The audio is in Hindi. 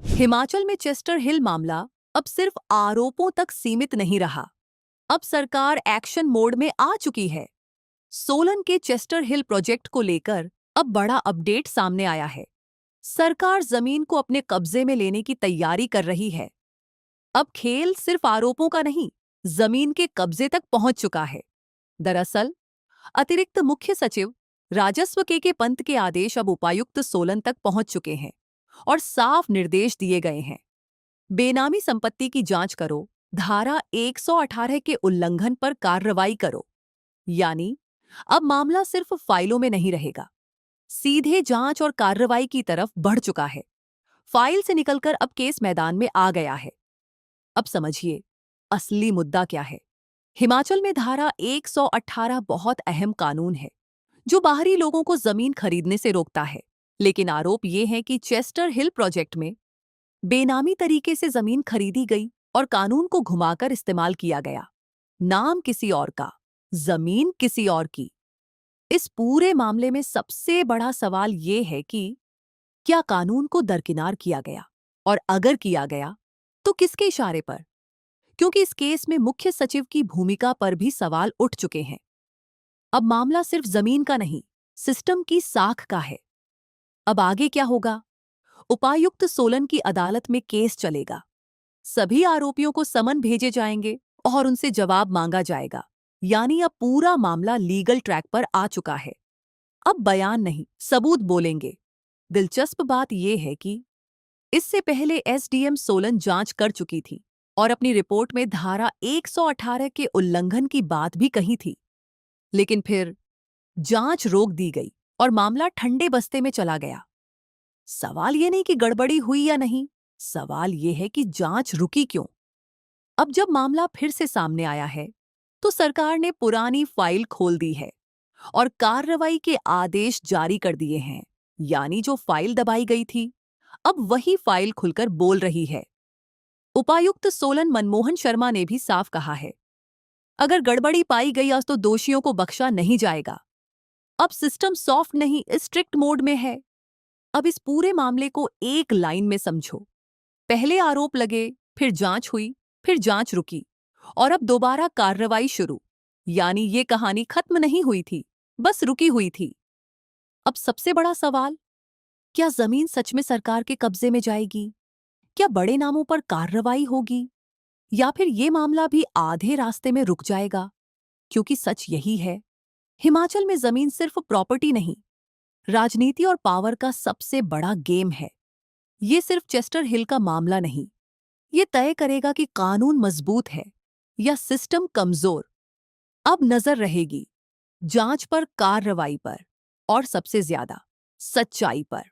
हिमाचल में चेस्टर हिल मामला अब सिर्फ आरोपों तक सीमित नहीं रहा। अब सरकार एक्शन मोड में आ चुकी है। सोलन के चेस्टर हिल प्रोजेक्ट को लेकर अब बड़ा अपडेट सामने आया है। सरकार जमीन को अपने कब्जे में लेने की तैयारी कर रही है। अब खेल सिर्फ आरोपों का नहीं, जमीन के कब्जे तक पहुंच चुका है। दरअसल अतिरिक्त मुख्य सचिव राजस्व के पंत के आदेश अब उपायुक्त सोलन तक पहुंच चुके हैं और साफ निर्देश दिए गए हैं। बेनामी संपत्ति की जांच करो, धारा 118 के उल्लंघन पर कार्रवाई करो। यानी अब मामला सिर्फ फाइलों में नहीं रहेगा, सीधे जांच और कार्रवाई की तरफ बढ़ चुका है। फाइल से निकलकर अब केस मैदान में आ गया है। अब समझिए असली मुद्दा क्या है। हिमाचल में धारा 118 बहुत अहम कानून है जो बाहरी लोगों को जमीन खरीदने से रोकता है। लेकिन आरोप ये है कि चेस्टर हिल प्रोजेक्ट में बेनामी तरीके से जमीन खरीदी गई और कानून को घुमाकर इस्तेमाल किया गया। नाम किसी और का, जमीन किसी और की। इस पूरे मामले में सबसे बड़ा सवाल ये है कि क्या कानून को दरकिनार किया गया, और अगर किया गया तो किसके इशारे पर? क्योंकि इस केस में मुख्य सचिव की भूमिका पर भी सवाल उठ चुके हैं। अब मामला सिर्फ जमीन का नहीं, सिस्टम की साख का है। अब आगे क्या होगा? उपायुक्त सोलन की अदालत में केस चलेगा। सभी आरोपियों को समन भेजे जाएंगे और उनसे जवाब मांगा जाएगा। यानी अब पूरा मामला लीगल ट्रैक पर आ चुका है। अब बयान नहीं, सबूत बोलेंगे। दिलचस्प बात यह है कि इससे पहले एसडीएम सोलन जांच कर चुकी थी और अपनी रिपोर्ट में धारा 118 के उल्लंघन की बात भी कही थी। लेकिन फिर जांच रोक दी गई और मामला ठंडे बस्ते में चला गया। सवाल ये नहीं कि गड़बड़ी हुई या नहीं, सवाल ये है कि जांच रुकी क्यों? अब जब मामला फिर से सामने आया है तो सरकार ने पुरानी फाइल खोल दी है और कार्रवाई के आदेश जारी कर दिए हैं। यानी जो फाइल दबाई गई थी, अब वही फाइल खुलकर बोल रही है। उपायुक्त सोलन मनमोहन शर्मा ने भी साफ कहा है, अगर गड़बड़ी पाई गई तो दोषियों को बख्शा नहीं जाएगा। अब सिस्टम सॉफ्ट नहीं, स्ट्रिक्ट मोड में है। अब इस पूरे मामले को एक लाइन में समझो। पहले आरोप लगे, फिर जांच हुई, फिर जांच रुकी और अब दोबारा कार्रवाई शुरू। यानी ये कहानी खत्म नहीं हुई थी, बस रुकी हुई थी। अब सबसे बड़ा सवाल, क्या जमीन सच में सरकार के कब्जे में जाएगी? क्या बड़े नामों पर कार्रवाई होगी, या फिर ये मामला भी आधे रास्ते में रुक जाएगा? क्योंकि सच यही है, हिमाचल में जमीन सिर्फ प्रॉपर्टी नहीं, राजनीति और पावर का सबसे बड़ा गेम है। ये सिर्फ चेस्टर हिल का मामला नहीं, ये तय करेगा कि कानून मजबूत है या सिस्टम कमजोर। अब नजर रहेगी जांच पर, कार्रवाई पर और सबसे ज्यादा सच्चाई पर।